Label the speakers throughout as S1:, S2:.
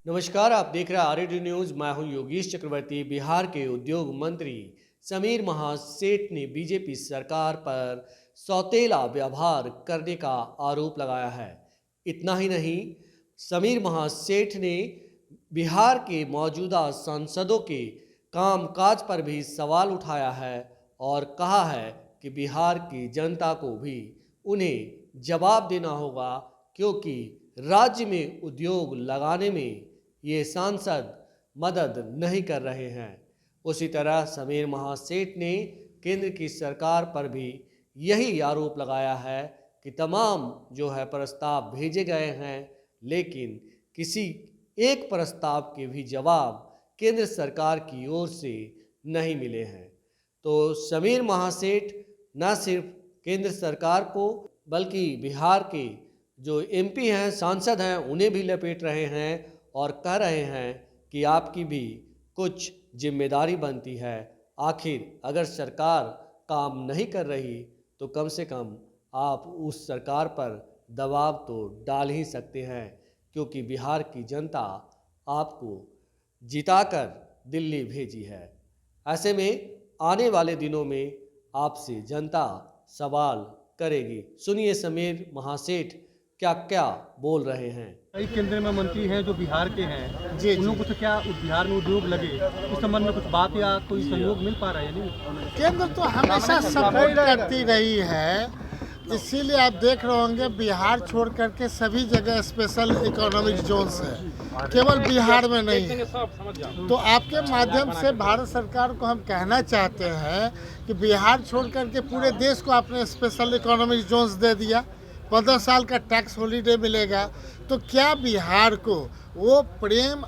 S1: नमस्कार, आप देख रहे हैं आरएडी न्यूज़। मैं हूं योगेश चक्रवर्ती। बिहार के उद्योग मंत्री समीर महासेठ ने बीजेपी सरकार पर सौतेला व्यवहार करने का आरोप लगाया है। इतना ही नहीं, समीर महासेठ ने बिहार के मौजूदा सांसदों के कामकाज पर भी सवाल उठाया है और कहा है कि बिहार की जनता को भी उन्हें जवाब देना होगा, क्योंकि राज्य में उद्योग लगाने में ये सांसद मदद नहीं कर रहे हैं। उसी तरह समीर महासेठ ने केंद्र की सरकार पर भी यही आरोप लगाया है कि तमाम प्रस्ताव भेजे गए हैं, लेकिन किसी एक प्रस्ताव के भी जवाब केंद्र सरकार की ओर से नहीं मिले हैं। तो समीर महासेठ न सिर्फ केंद्र सरकार को बल्कि बिहार के जो एमपी हैं, सांसद हैं, उन्हें भी लपेट रहे हैं और कह रहे हैं कि आपकी भी कुछ जिम्मेदारी बनती है। आखिर अगर सरकार काम नहीं कर रही तो कम से कम आप उस सरकार पर दबाव तो डाल ही सकते हैं, क्योंकि बिहार की जनता आपको जिताकर दिल्ली भेजी है। ऐसे में आने वाले दिनों में आपसे जनता सवाल करेगी। सुनिए समीर महासेठ क्या क्या बोल रहे हैं।
S2: कई केंद्र में मंत्री हैं जो बिहार के हैं
S3: जी
S2: उन लोगों को क्या बिहार में उद्योग लगे, इस संबंध में कुछ बात या कोई सहयोग मिल पा रहा है? नहीं,
S3: केंद्र तो हमेशा सपोर्ट करती रही है, इसीलिए आप देख रहे होंगे बिहार छोड़ करके सभी जगह स्पेशल इकोनॉमिक जोन्स है, केवल बिहार में नहीं है। तो आपके माध्यम से भारत सरकार को हम कहना चाहते हैं कि बिहार छोड़ करके पूरे देश को आपने स्पेशल इकोनॉमिक जोन्स दे दिया, 15 साल का टैक्स हॉलीडे मिलेगा। तो क्या बिहार को वो प्रेम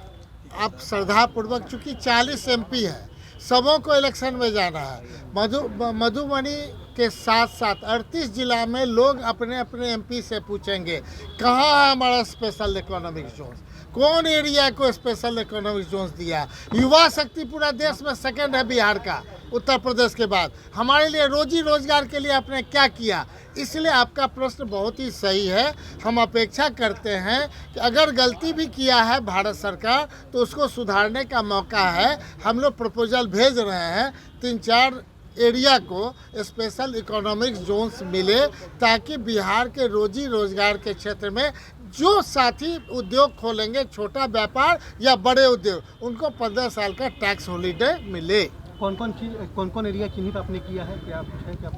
S3: आप श्रद्धापूर्वक, चूँकि 40 एमपी है, सबों को इलेक्शन में जाना है। मधुबनी के साथ साथ 38 जिला में लोग अपने अपने एमपी से पूछेंगे कहाँ है हमारा स्पेशल इकोनॉमिक जोन, कौन एरिया को स्पेशल इकोनॉमिक जोन दिया। युवा शक्ति पूरा देश में सेकंड है बिहार का, उत्तर प्रदेश के बाद। हमारे लिए रोजी रोजगार के लिए आपने क्या किया? इसलिए आपका प्रश्न बहुत ही सही है। हम अपेक्षा करते हैं कि अगर गलती भी किया है भारत सरकार तो उसको सुधारने का मौका है। हम लोग प्रपोजल भेज रहे हैं, 3-4 एरिया को स्पेशल इकोनॉमिक जोन्स मिले, ताकि बिहार के रोजी रोजगार के क्षेत्र में जो साथी उद्योग खोलेंगे, छोटा व्यापार या बड़े उद्योग, उनको 15 साल का टैक्स हॉलीडे मिले।
S2: कौन कौन एरिया चिन्हित आपने किया है? क्या कुछ है? क्या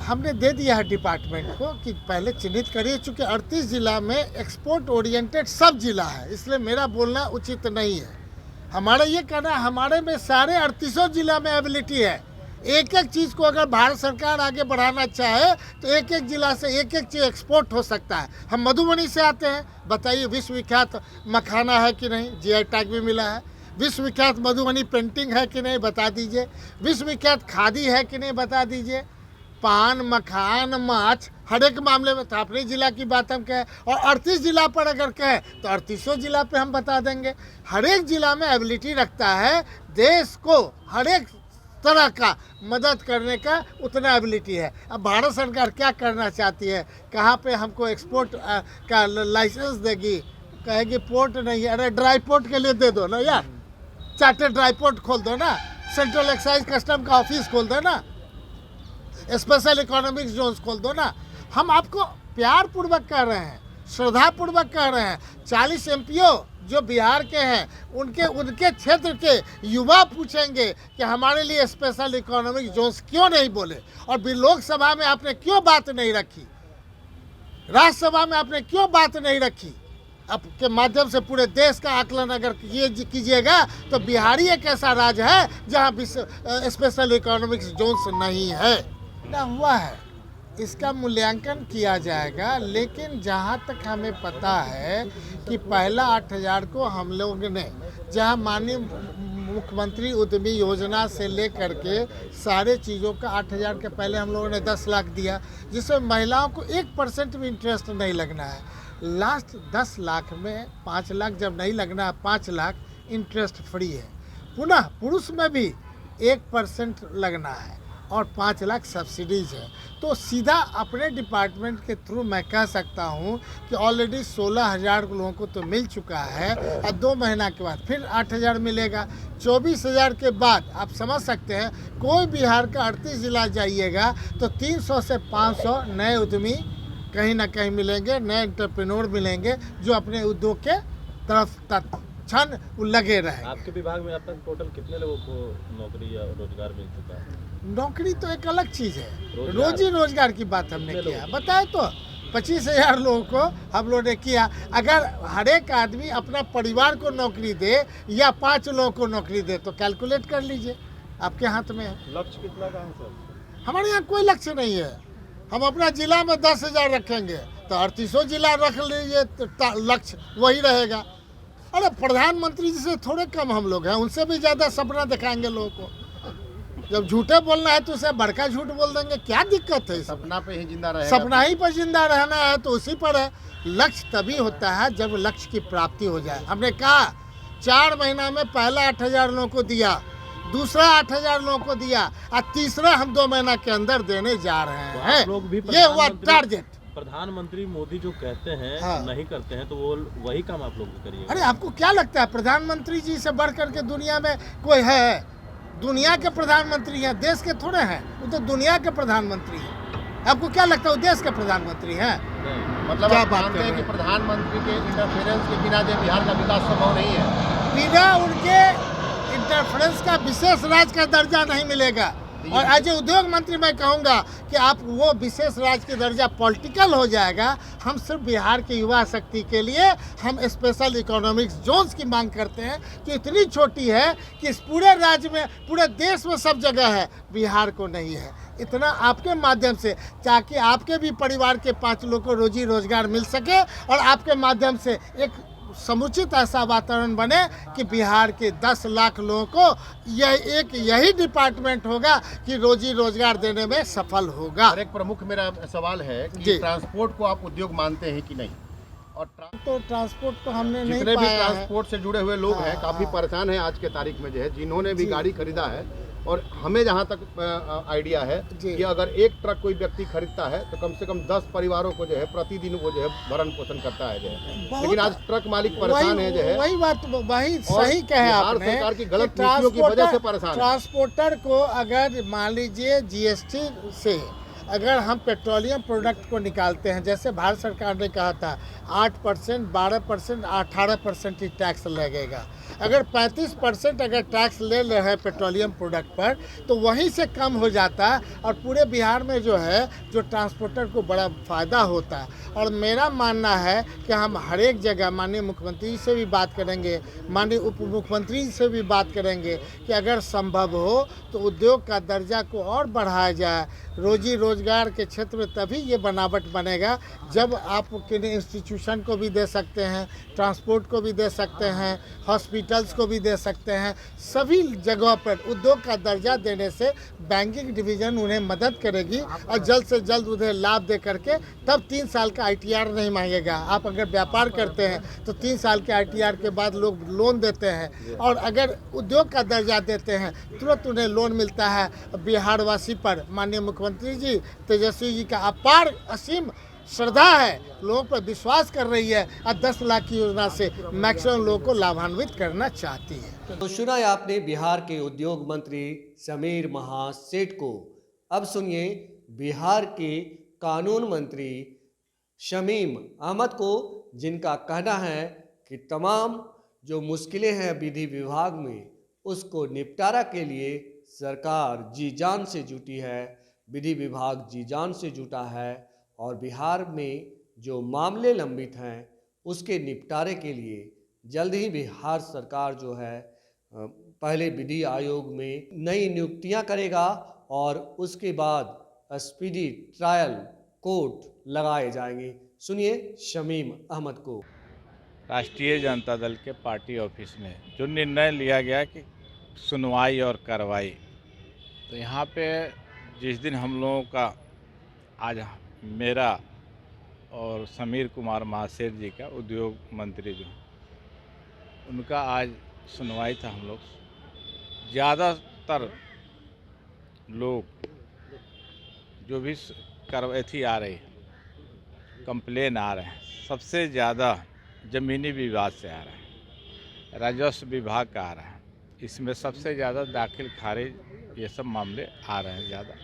S3: हमने दे दिया है डिपार्टमेंट को कि पहले चिन्हित करिए, चूँकि 38 जिला में एक्सपोर्ट ओरिएंटेड सब जिला है, इसलिए मेरा बोलना उचित नहीं है। हमारा ये कहना है, हमारे में सारे 38 जिला में एबिलिटी है। एक एक चीज़ को अगर भारत सरकार आगे बढ़ाना चाहे तो एक एक जिला से एक एक चीज़ एक्सपोर्ट हो सकता है। हम मधुबनी से आते हैं, बताइए विश्वविख्यात मखाना है कि नहीं, जीआई टैग भी मिला है। विश्वविख्यात मधुबनी पेंटिंग है कि नहीं, बता दीजिए। विश्वविख्यात खादी है कि नहीं, बता दीजिए। पान, मखान, माछ, हर एक मामले में तो अपने जिला की बात हम कहें, और 38 जिला पर अगर कहें तो 38 जिला पे हम बता देंगे। हर एक जिला में एबिलिटी रखता है, देश को हर एक तरह का मदद करने का उतना एबिलिटी है। अब भारत सरकार क्या करना चाहती है, कहाँ पे हमको एक्सपोर्ट का लाइसेंस देगी? कहेगी पोर्ट नहीं है, अरे ड्राई पोर्ट के लिए दे दो ना यार, चार्टेड ड्राई पोर्ट खोल दो ना, सेंट्रल एक्साइज कस्टम का ऑफिस खोल दो ना, स्पेशल इकोनॉमिक जोन्स खोल दो ना। हम आपको प्यार पूर्वक कह रहे हैं, श्रद्धा पूर्वक कह रहे हैं। 40 एमपीओ जो बिहार के हैं, उनके क्षेत्र के युवा पूछेंगे कि हमारे लिए स्पेशल इकोनॉमिक जोन्स क्यों नहीं बोले, और भी लोकसभा में आपने क्यों बात नहीं रखी, राज्यसभा में आपने क्यों बात नहीं रखी। आपके माध्यम से पूरे देश का आकलन अगर ये कीजिएगा तो बिहारी एक ऐसा राज्य है जहां स्पेशल इकोनॉमिक जोन्स नहीं है। ना हुआ है, इसका मूल्यांकन किया जाएगा। लेकिन जहां तक हमें पता है कि पहला 8,000 को हम लोग ने, जहां माननीय मुख्यमंत्री उद्यमी योजना से लेकर के सारे चीज़ों का 8,000 के पहले हम लोगों ने 10 लाख दिया, जिसमें महिलाओं को 1% भी इंटरेस्ट नहीं लगना है। लास्ट 10 लाख में 5 लाख जब नहीं लगना है, 5 लाख इंटरेस्ट फ्री है। पुनः पुरुष में भी 1% लगना है। और 5 लाख सब्सिडीज है। तो सीधा अपने डिपार्टमेंट के थ्रू मैं कह सकता हूं कि ऑलरेडी 16,000 लोगों को तो मिल चुका है और 2 महीना के बाद फिर 8,000 मिलेगा। 24,000 के बाद आप समझ सकते हैं, कोई बिहार का 38 जिला जाइएगा तो 300 से 500 नए उद्यमी कहीं ना कहीं मिलेंगे, नए एंटरप्रेन्योर मिलेंगे जो अपने उद्योग के तरफ तत्क्षण लगे रहे।
S4: आपके विभाग में अब तक टोटल कितने लोगों को नौकरी या रोजगार मिल चुका है?
S3: नौकरी तो एक अलग चीज़ है, रोजी रोजगार की बात हमने किया, बताए तो 25,000 लोगों को हम लोगों ने किया। अगर हर एक आदमी अपना परिवार को नौकरी दे या 5 लोगों को नौकरी दे तो कैलकुलेट कर लीजिए, आपके हाथ में है।
S4: लक्ष्य कितना का है सर?
S3: हमारे यहाँ कोई लक्ष्य नहीं है। हम अपना जिला में 10,000 रखेंगे तो 38 जिला रख लीजिए तो लक्ष्य वही रहेगा। अरे प्रधानमंत्री जी से थोड़े कम हम लोग हैं, उनसे भी ज़्यादा सपना दिखाएंगे लोगों को। जब झूठे बोलना है तो उसे बड़का झूठ बोल देंगे, क्या दिक्कत है?
S4: सपना पे ही जिंदा रहेगा,
S3: सपना ही पर जिंदा रहना है तो उसी पर है। लक्ष्य तभी होता है जब लक्ष्य की प्राप्ति हो जाए। हमने कहा 4 महीना में पहला 8,000 लोगों को दिया, दूसरा 8,000 लोगों को दिया और तीसरा हम 2 महीना के अंदर देने जा रहे हैं।
S4: लोग भी
S3: ये हुआ टारगेट।
S4: प्रधानमंत्री मोदी जो कहते हैं
S3: हाँ।
S4: नहीं करते हैं तो वो वही काम आप लोग करिए।
S3: अरे आपको क्या लगता है प्रधानमंत्री जी से बढ़ करके दुनिया में कोई है? दुनिया के प्रधानमंत्री हैं, देश के थोड़े हैं, वो तो दुनिया के प्रधानमंत्री हैं। आपको क्या लगता है वो देश के प्रधानमंत्री हैं?
S4: मतलब
S3: क्या
S4: आप
S3: बात
S4: मानते
S3: कर
S4: हैं
S3: रहे
S4: कि
S3: हैं?
S4: प्रधानमंत्री के इंटरफेरेंस के बिना जो बिहार का विकास संभव नहीं है?
S3: बिना उनके इंटरफेरेंस का विशेष राज्य का दर्जा नहीं मिलेगा। और एज ए उद्योग मंत्री मैं कहूँगा कि आप वो विशेष राज्य की दर्जा पॉलिटिकल हो जाएगा। हम सिर्फ बिहार के युवा शक्ति के लिए हम स्पेशल इकोनॉमिक्स जोन्स की मांग करते हैं कि इतनी छोटी है कि इस पूरे राज्य में, पूरे देश में सब जगह है, बिहार को नहीं है। इतना आपके माध्यम से, ताकि आपके भी परिवार के 5 लोग को रोजी रोजगार मिल सके और आपके माध्यम से एक समुचित ऐसा वातावरण बने कि बिहार के 10 लाख लोगों को यही डिपार्टमेंट होगा कि रोजी रोजगार देने में सफल होगा।
S4: और एक प्रमुख मेरा सवाल है कि
S3: जी।
S4: ट्रांसपोर्ट को आप उद्योग मानते हैं कि नहीं? और
S3: तो ट्रांसपोर्ट तो हमने नहीं
S4: जितने भी
S3: पाया है।
S4: ट्रांसपोर्ट से जुड़े हुए लोग हैं काफी परेशान हैं आज के तारीख में, जो है जिन्होंने भी गाड़ी खरीदा है, और हमें जहाँ तक आइडिया है
S3: जी।
S4: कि अगर एक ट्रक कोई व्यक्ति खरीदता है तो कम से कम 10 परिवारों को जो है प्रतिदिन वो जो है भरण पोषण करता है जो है। लेकिन आज ट्रक मालिक परेशान है जो है।
S3: वही बात, वही
S4: और
S3: सही कहे
S4: बिहार
S3: आपने
S4: सरकार की
S3: कि
S4: गलत नीतियों की वजह से परेशान है।
S3: ट्रांसपोर्टर को अगर मान लीजिए जीएसटी से अगर हम पेट्रोलियम प्रोडक्ट को निकालते हैं, जैसे भारत सरकार ने कहा था 8%, 12%, 18% ही टैक्स लगेगा। अगर 35% अगर टैक्स ले रहे हैं पेट्रोलियम प्रोडक्ट पर तो वहीं से कम हो जाता है और पूरे बिहार में जो है जो ट्रांसपोर्टर को बड़ा फ़ायदा होता है। और मेरा मानना है कि हम हर एक जगह माननीय मुख्यमंत्री से भी बात करेंगे, माननीय उप मुख्यमंत्री से भी बात करेंगे कि अगर संभव हो तो उद्योग का दर्जा को और बढ़ाया जाए। रोजी रोजगार के क्षेत्र में तभी ये बनावट बनेगा जब आप किन इंस्टीट्यूशन को भी दे सकते हैं, ट्रांसपोर्ट को भी दे सकते हैं, हॉस्पिटल्स को भी दे सकते हैं। सभी जगहों पर उद्योग का दर्जा देने से बैंकिंग डिवीज़न उन्हें मदद करेगी और जल्द से जल्द उन्हें लाभ दे करके तब 3 साल का ITR नहीं मांगेगा। आप अगर व्यापार करते हैं तो 3 साल के ITR के बाद लोग लोन देते हैं, और अगर उद्योग का दर्जा देते हैं तुरंत उन्हें लोन मिलता है। बिहारवासी पर माननीय मुख्यमंत्री जी तेजस्वी जी का अपार असीम श्रद्धा है, लोगों पर विश्वास कर रही है और 10 लाख की योजना से मैक्सिमम लोगों को लाभान्वित करना चाहती है।
S1: तो सुना है आपने बिहार के उद्योग मंत्री समीर महासेठ को। अब सुनिए बिहार के कानून मंत्री शमीम अहमद को, जिनका कहना है कि तमाम जो मुश्किलें हैं विधि विभाग में उसको निपटारा के लिए सरकार जी जान से जुटी है, विधि विभाग जी जान से जुटा है और बिहार में जो मामले लंबित हैं उसके निपटारे के लिए जल्द ही बिहार सरकार जो है पहले विधि आयोग में नई नियुक्तियां करेगा और उसके बाद स्पीडी ट्रायल कोर्ट लगाए जाएंगे। सुनिए शमीम अहमद को।
S5: राष्ट्रीय जनता दल के पार्टी ऑफिस में जो निर्णय लिया गया कि सुनवाई और कार्रवाई, तो यहाँ पे जिस दिन हम लोगों का आज मेरा और समीर कुमार महासेठ जी का उद्योग मंत्री जो उनका आज सुनवाई था, हम लोग ज़्यादातर लोग जो भी करवैथी आ रही है, कंप्लेन आ रहे हैं, सबसे ज़्यादा ज़मीनी विवाद से आ रहा है, राजस्व विभाग का आ रहा है। इसमें सबसे ज़्यादा दाखिल खारिज ये सब मामले आ रहे हैं ज़्यादा।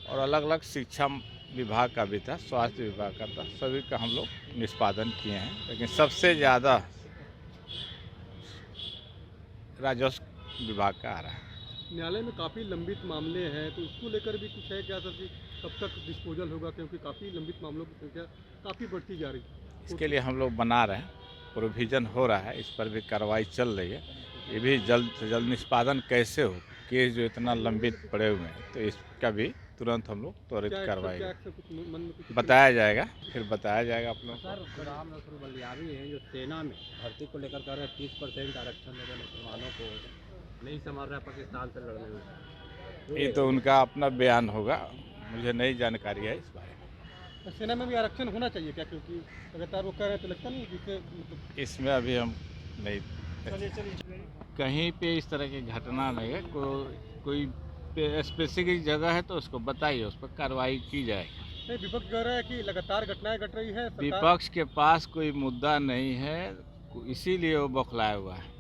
S5: और अलग अलग शिक्षा विभाग का भी था, स्वास्थ्य विभाग का था, सभी का हम लोग निष्पादन किए हैं, लेकिन सबसे ज़्यादा राजस्व विभाग का आ रहा है।
S2: न्यायालय में काफ़ी लंबित मामले हैं, तो इसको लेकर भी कुछ है क्या सर कि कब तक डिस्पोजल होगा, क्योंकि काफ़ी लंबित मामलों की संख्या काफ़ी बढ़ती जा रही है।
S5: इसके लिए हम लोग बना रहे हैं, प्रोविज़न हो रहा है, इस पर भी कार्रवाई चल रही है। ये भी जल्द से जल्द निष्पादन कैसे हो, केस जो इतना लंबित पड़े हुए हैं, तो इसका भी तुरंत हम लोग त्वरित कार्रवाई बताया जाएगा, फिर बताया जाएगा आप लोग।
S6: सर गुलाम नसरुल बलियावी हैं जो सेना में भर्ती को लेकर कह रहे हैं 30% आरक्षण दे रहे मुसलमानों को, नहीं समझ रहा पाकिस्तान से लड़ने में।
S5: ये तो उनका अपना बयान होगा, मुझे नई जानकारी है इस बारे में।
S2: सेना में भी आरक्षण होना चाहिए क्या, क्योंकि लगातार वो कह रहे हैं तो लगता नहीं जिससे मतलब
S5: इसमें अभी हम नहीं, कहीं पे इस तरह की घटना नहीं है। कोई स्पेसिफिक जगह है तो उसको बताइए, उस पर कार्रवाई की जाएगी।
S2: नहीं, विपक्ष कह रहा है कि लगातार घटनाएं घट रही है,
S5: विपक्ष के पास कोई मुद्दा नहीं है, इसीलिए वो बौखलाया हुआ है।